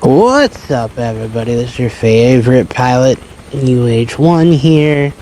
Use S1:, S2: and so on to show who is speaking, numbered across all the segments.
S1: What's up, everybody? This is your favorite pilot, UH1 here.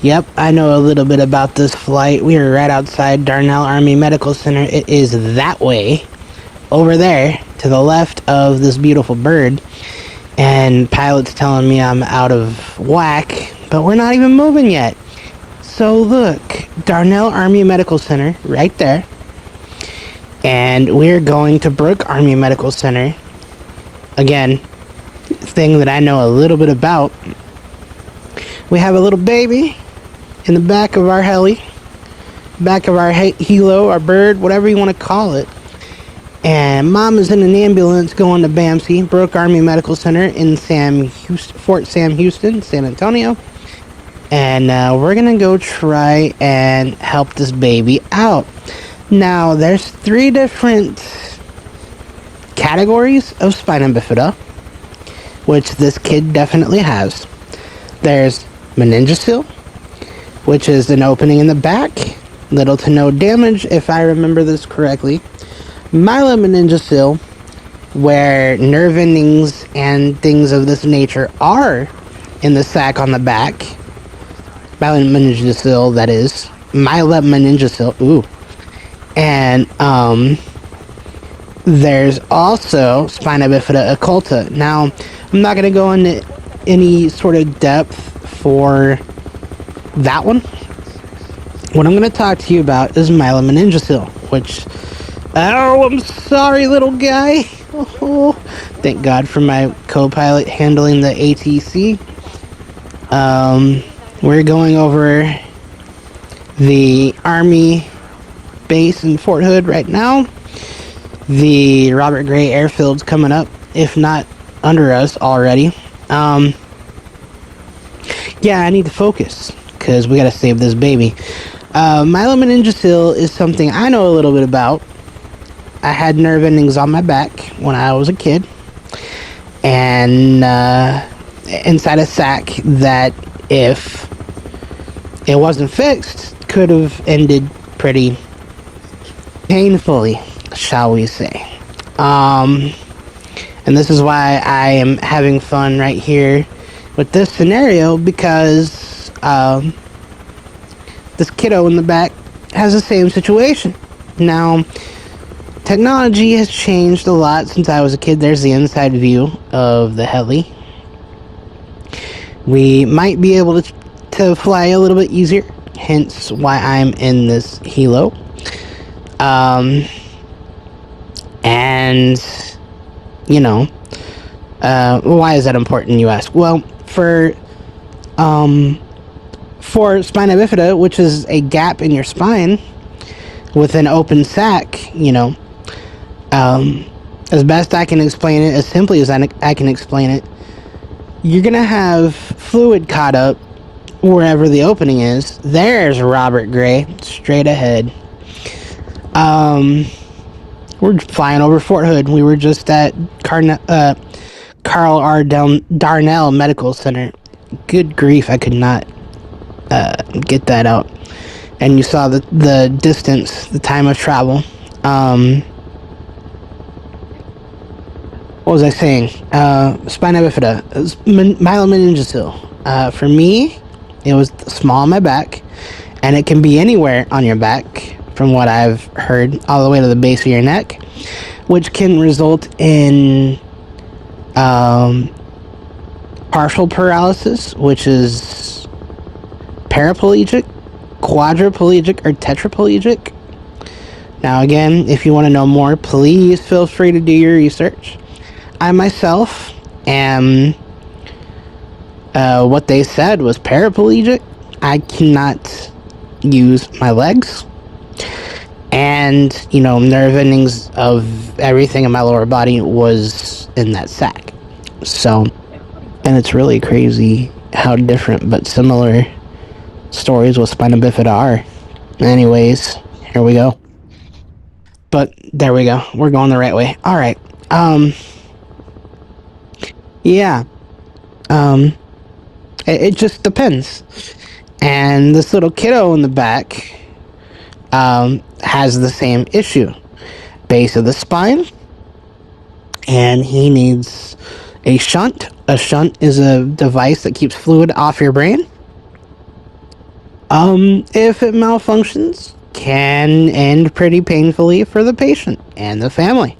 S1: Yep, I know a little bit about this flight. We are right outside Darnall Army Medical Center. It is that way, over there, to the left of this beautiful bird. And pilot's telling me I'm out of whack, but we're not even moving yet. So look, Darnall Army Medical Center, right there. And we're going to Brooke Army Medical Center. Again, thing that I know a little bit about. We have a little baby in the back of our heli, back of our helo, our bird, whatever you want to call it. And mom is in an ambulance going to B.A.M.C, Brooke Army Medical Center in Fort Sam Houston, San Antonio. And we're going to go try and help this baby out. Now, there's 3 different categories of Spina Bifida, which this kid definitely has. There's meningocele, which is an opening in the back, little to no damage if I remember this correctly. Myelomeningocele, where nerve endings and things of this nature are in the sac on the back. Myelomeningocele, that is. Myelomeningocele, ooh. And, there's also Spina Bifida occulta. Now, I'm not going to go into any sort of depth for that one. What I'm going to talk to you about is myelomeningocele, which, oh, I'm sorry, little guy. Oh, thank God for my co-pilot handling the ATC. We're going over the Army base in Fort Hood right now. The Robert Gray airfield's coming up, if not under us already. Yeah, I need to focus, because we gotta save this baby. Myelomeningocele is something I know a little bit about. I had nerve endings on my back when I was a kid. And inside a sac that, if it wasn't fixed, could have ended pretty painfully, shall we say. And this is why I am having fun right here with this scenario, because this kiddo in the back has the same situation. Now, technology has changed a lot since I was a kid. There's the inside view of the heli. We might be able to fly a little bit easier, hence why I'm in this helo. And, you know, why is that important, you ask? Well, for spina bifida, which is a gap in your spine with an open sac, you know, as best I can explain it, as simply as I can explain it, you're going to have fluid caught up wherever the opening is. There's Robert Gray, straight ahead. We're flying over Fort Hood. We were just at Carl R. Darnall Medical Center. Good grief, I could not get that out. And you saw the distance, the time of travel. What was I saying? Spina bifida, myelomeningocele. For me, it was small on my back, and it can be anywhere on your back, from what I've heard, all the way to the base of your neck, which can result in partial paralysis, which is paraplegic, quadriplegic, or tetraplegic. Now again, if you want to know more, please feel free to do your research. I myself am what they said was paraplegic. I cannot use my legs, and, you know, nerve endings of everything in my lower body was in that sac. So, and it's really crazy how different but similar stories with spina bifida are. Anyways, here we go. But there we go. We're going the right way. All right. Yeah. It just depends. And this little kiddo in the back has the same issue. Base of the spine and he needs a shunt. A shunt is a device that keeps fluid off your brain. If it malfunctions, can end pretty painfully for the patient and the family.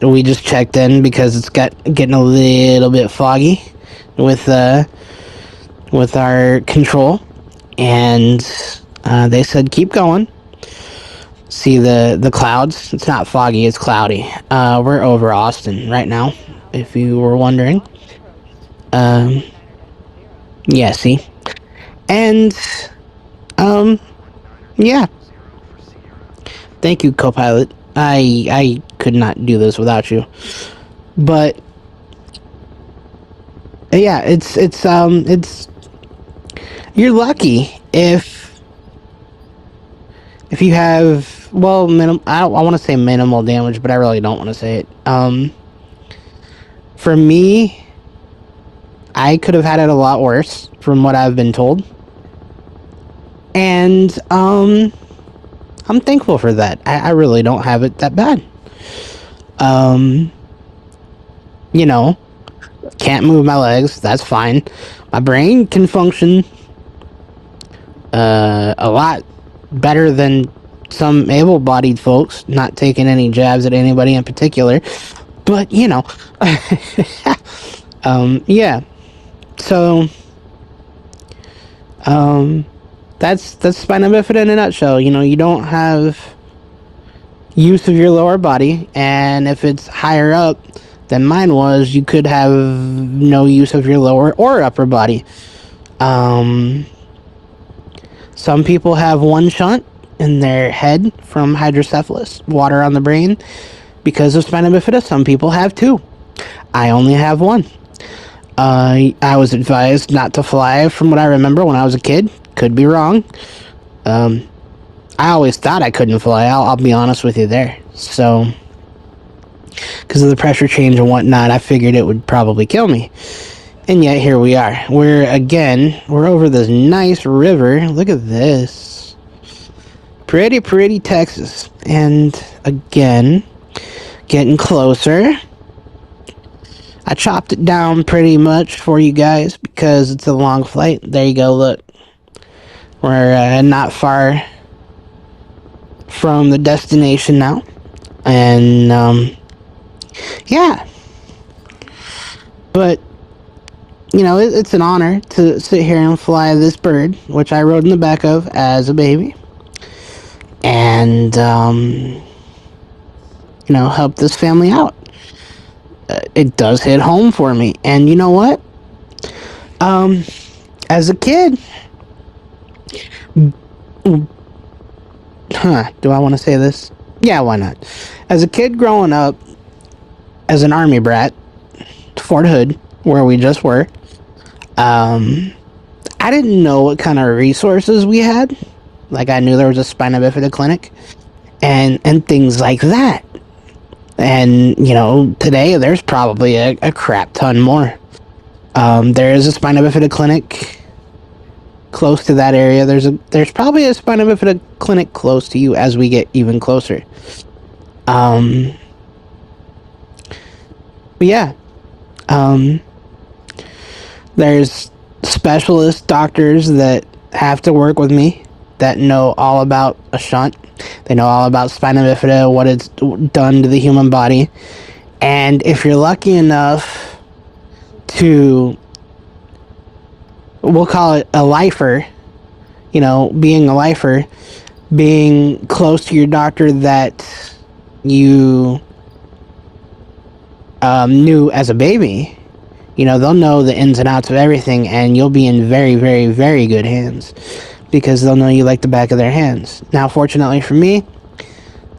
S1: We just checked in because it's getting a little bit foggy with our control, and they said keep going. See the clouds? It's not foggy, it's cloudy. We're over Austin right now, if you were wondering. Yeah, see? And, yeah. Thank you, co-pilot. I could not do this without you. But, yeah, it's you're lucky if you have, well, I want to say minimal damage, but I really don't want to say it. For me, I could have had it a lot worse from what I've been told. And, I'm thankful for that. I really don't have it that bad. You know, can't move my legs. That's fine. My brain can function a lot better than some able-bodied folks, not taking any jabs at anybody in particular. But, you know, yeah. So, that's spina bifida in a nutshell. You know, you don't have use of your lower body, and if it's higher up than mine was, you could have no use of your lower or upper body. Some people have one shunt in their head from hydrocephalus, water on the brain, because of spina bifida. Some people have two. I only have one. I was advised not to fly from what I remember when I was a kid. Could be wrong. I always thought I couldn't fly. I'll be honest with you there. So, because of the pressure change and whatnot, I figured it would probably kill me. And yet here we are. We're over this nice river. Look at this. Pretty Texas. And again, getting closer. I chopped it down pretty much for you guys because it's a long flight. There you go, look. We're not far from the destination now. And, yeah. But, you know, it's an honor to sit here and fly this bird, which I rode in the back of as a baby. And, you know, help this family out. It does hit home for me. And you know what? As a kid, do I want to say this? Yeah, why not? As a kid growing up as an Army brat, Fort Hood, where we just were, I didn't know what kind of resources we had. Like, I knew there was a spina bifida clinic and things like that. And, you know, today there's probably a crap ton more. There is a spina bifida clinic close to that area. There's probably a spina bifida clinic close to you as we get even closer. But yeah. There's specialist doctors that have to work with me that know all about a shunt. They know all about spina bifida, what it's done to the human body. And if you're lucky enough to, we'll call it a lifer, you know, being a lifer, being close to your doctor that you knew as a baby, you know, they'll know the ins and outs of everything, and you'll be in very, very, very good hands because they'll know you like the back of their hands. Now, fortunately for me,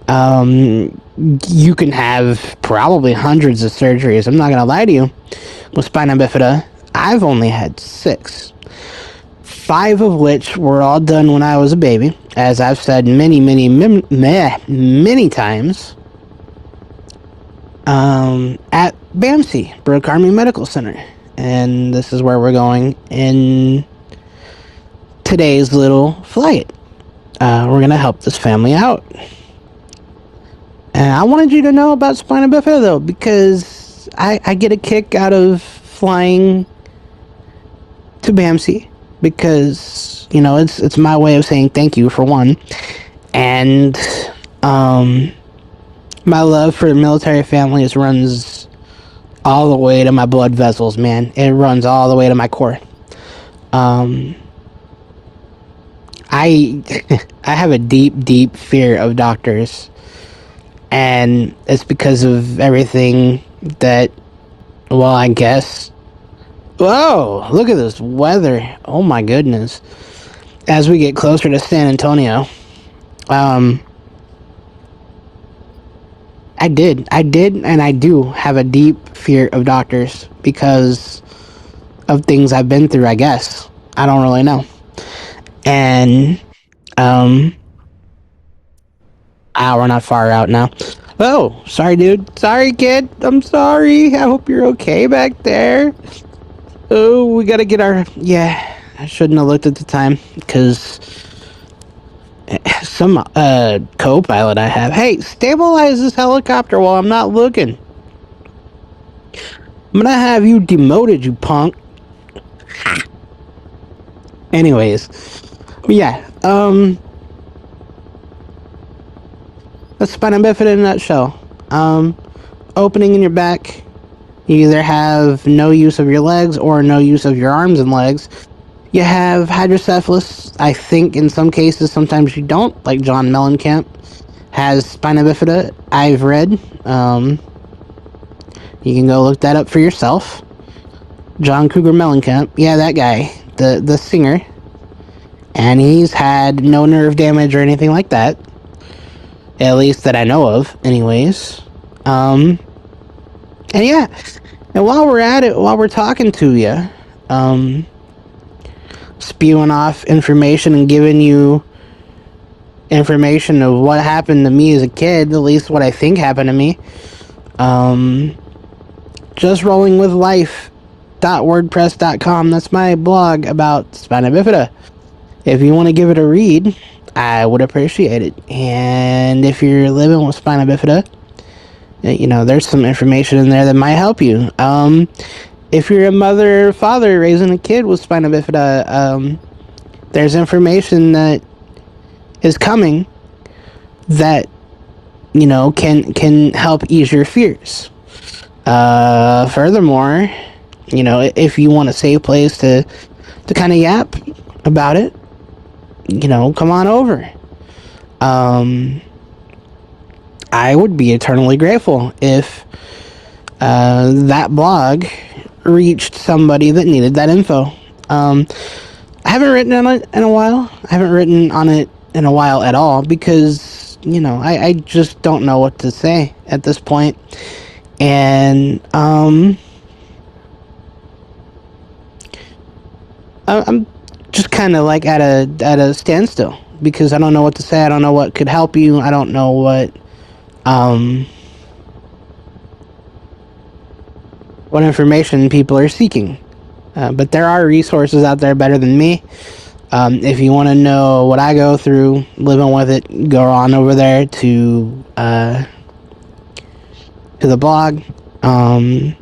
S1: you can have probably hundreds of surgeries. I'm not going to lie to you. With spina bifida, I've only had 6. 5 of which were all done when I was a baby, as I've said many times. At B.A.M.C, Brooke Army Medical Center. And this is where we're going in today's little flight. We're going to help this family out. And I wanted you to know about Spina Bifida, though, because I get a kick out of flying to B.A.M.C. because, it's my way of saying thank you, for one. And my love for the military families runs all the way to my blood vessels, man. It runs all the way to my core. I I have a deep fear of doctors, and it's because of everything that, well, I guess. Whoa, look at this weather. Oh my goodness. As we get closer to San Antonio, I did, and I do have a deep fear of doctors because of things I've been through, I guess. I don't really know. And, we're not far out now. Oh, sorry, dude. Sorry, kid. I'm sorry. I hope you're okay back there. Oh, we gotta get our... Yeah, I shouldn't have looked at the time, because some co-pilot I have. Hey, stabilize this helicopter while I'm not looking. I'm gonna have you demoted, you punk. Anyways, yeah, that's Spina Bifida in a nutshell. Opening in your back. You either have no use of your legs or no use of your arms and legs. You have hydrocephalus. I think in some cases, sometimes you don't. Like John Mellencamp has Spina Bifida, I've read. You can go look that up for yourself. John Cougar Mellencamp. Yeah, that guy. The singer. And he's had no nerve damage or anything like that. At least that I know of, anyways. And yeah. And while we're at it, while we're talking to you, spewing off information and giving you information of what happened to me as a kid, at least what I think happened to me, justrolling.wordpress.com. That's my blog about Spina Bifida. If you want to give it a read, I would appreciate it. And if you're living with Spina Bifida, there's some information in there that might help you. If you're a mother or father raising a kid with Spina Bifida, there's information that is coming that, can help ease your fears. Furthermore, if you want a safe place to kind of yap about it, come on over. I would be eternally grateful if that blog reached somebody that needed that info. I haven't written on it in a while. I haven't written on it in a while at all because, I just don't know what to say at this point. And I'm just kind of like at a standstill because I don't know what to say. I don't know what could help you. I don't know what information people are seeking. But there are resources out there better than me. If you want to know what I go through living with it, go on over there to the blog and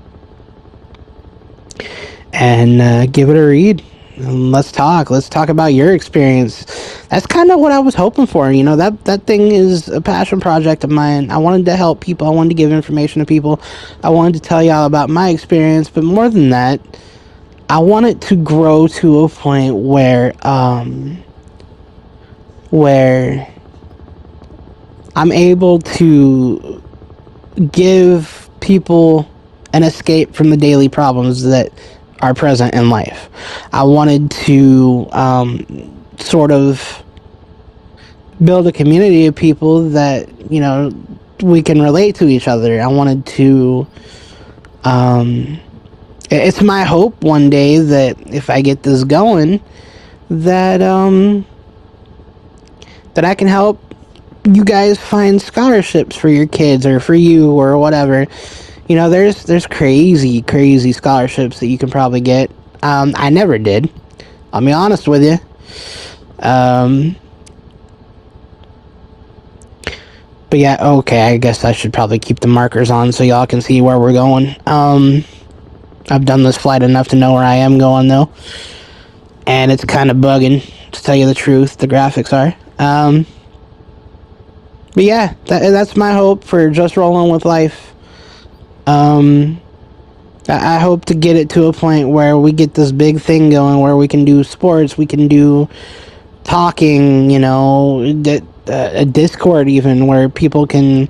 S1: give it a read. Let's talk about your experience. That's kind of what I was hoping for. That thing is a passion project of mine. I wanted to help people. I wanted to give information to people. I wanted to tell y'all about my experience, but more than that, I want it to grow to a point where I'm able to give people an escape from the daily problems that are present in life. I wanted to sort of build a community of people that, we can relate to each other. I wanted to it's my hope one day that if I get this going, that that I can help you guys find scholarships for your kids or for you or whatever. There's crazy scholarships that you can probably get. I never did. I'll be honest with you. But yeah, okay, I guess I should probably keep the markers on so y'all can see where we're going. I've done this flight enough to know where I am going, though. And it's kind of bugging, to tell you the truth, the graphics are. But yeah, that's my hope for just rolling with life. I hope to get it to a point where we get this big thing going, where we can do sports, we can do talking, a Discord even, where people can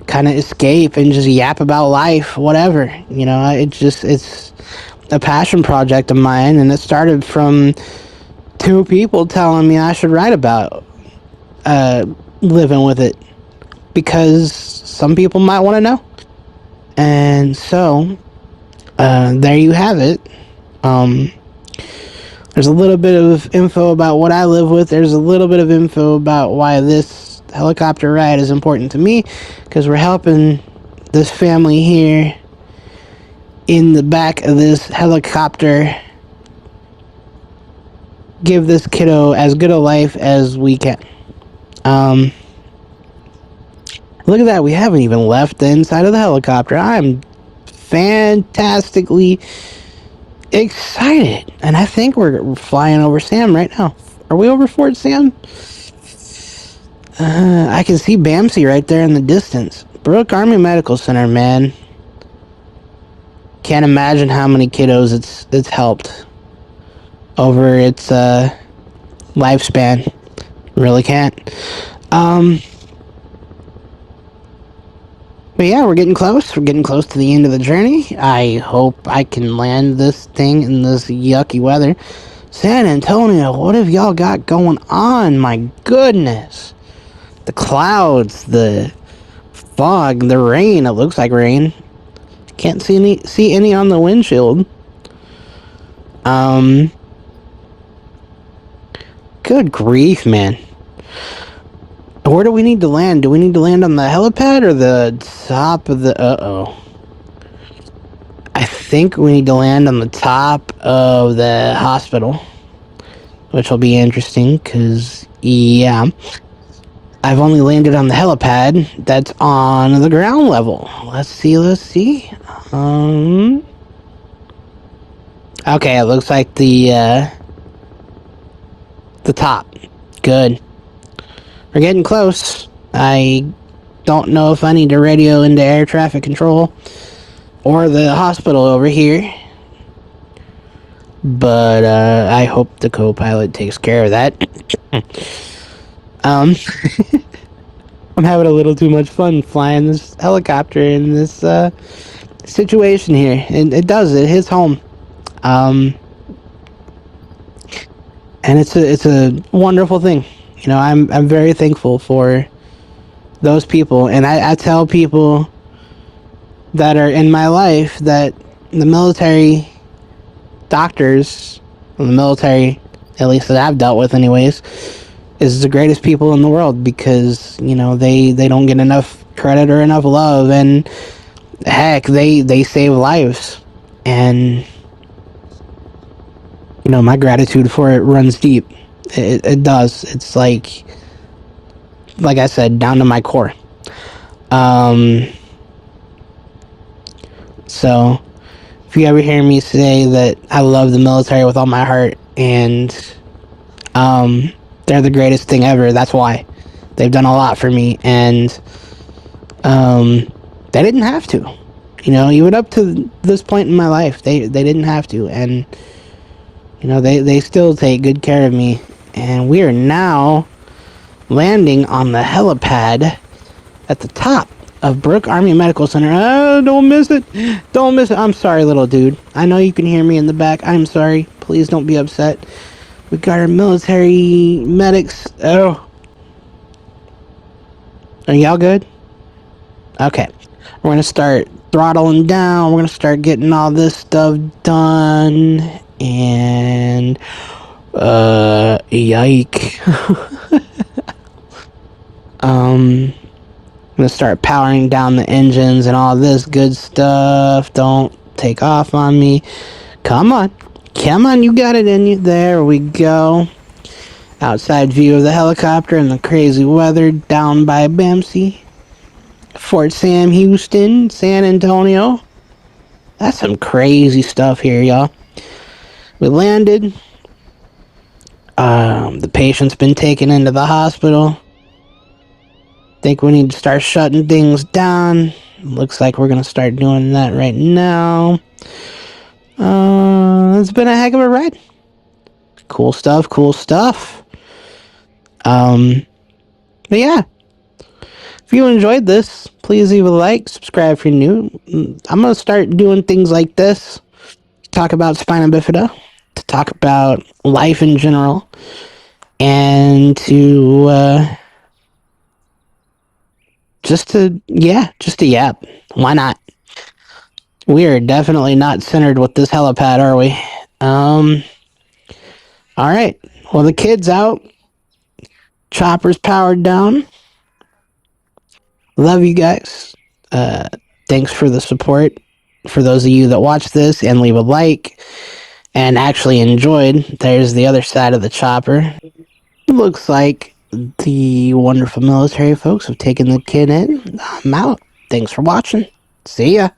S1: kind of escape and just yap about life, whatever. It's a passion project of mine, and it started from two people telling me I should write about living with it, because some people might want to know. And so, there you have it. There's a little bit of info about what I live with. There's a little bit of info about why this helicopter ride is important to me, because we're helping this family here in the back of this helicopter give this kiddo as good a life as we can. Look at that, we haven't even left the inside of the helicopter. I'm fantastically excited, and I think we're flying over Sam right now. Are we over Fort Sam? I can see B.A.M.C right there in the distance. Brooke Army Medical Center, man. Can't imagine how many kiddos it's helped over its lifespan. Really can't. But yeah, we're getting close. We're getting close to the end of the journey. I hope I can land this thing in this yucky weather. San Antonio, what have y'all got going on? My goodness. The clouds, the fog, the rain. It looks like rain. Can't see any on the windshield. Good grief, man. Where do we need to land? Do we need to land on the helipad or the top of the... Uh-oh. I think we need to land on the top of the hospital, which will be interesting, because, yeah, I've only landed on the helipad that's on the ground level. Let's see. Okay, it looks like the top. Good. We're getting close. I don't know if I need to radio into air traffic control or the hospital over here, but I hope the co-pilot takes care of that. I'm having a little too much fun flying this helicopter in this situation here. It hits home. And it's a wonderful thing. I'm very thankful for those people, and I tell people that are in my life that the military doctors, the military, at least that I've dealt with anyways, is the greatest people in the world, because they don't get enough credit or enough love, and heck, they save lives, and my gratitude for it runs deep. It does. It's like I said, down to my core. So if you ever hear me say that I love the military with all my heart, and they're the greatest thing ever, that's why. They've done a lot for me, and they didn't have to. Even up to this point in my life, they didn't have to, and they still take good care of me. And we are now landing on the helipad at the top of Brooke Army Medical Center. Oh, don't miss it. Don't miss it. I'm sorry, little dude. I know you can hear me in the back. I'm sorry. Please don't be upset. We got our military medics. Oh. Are y'all good? Okay. We're going to start throttling down. We're going to start getting all this stuff done. And... yike. I'm gonna start powering down the engines and all this good stuff. Don't take off on me. Come on, you got it in you. There we go. Outside view of the helicopter and the crazy weather down by B.A.M.C. Fort Sam Houston, San Antonio. That's some crazy stuff here, y'all. We landed. The patient's been taken into the hospital. Think we need to start shutting things down. Looks like we're gonna start doing that right now. It's been a heck of a ride. Cool stuff, cool stuff. But yeah, if you enjoyed this, please leave a like, subscribe if you're new. I'm gonna start doing things like this. Talk about spina bifida, to talk about life in general, and to just to yap. Why not? We are definitely not centered with this helipad, are we? All right. Well, the kid's out. Chopper's powered down. Love you guys. Thanks for the support. For those of you that watch this and leave a like and actually enjoyed, there's the other side of the chopper. Looks like the wonderful military folks have taken the kid in. I'm out. Thanks for watching. See ya.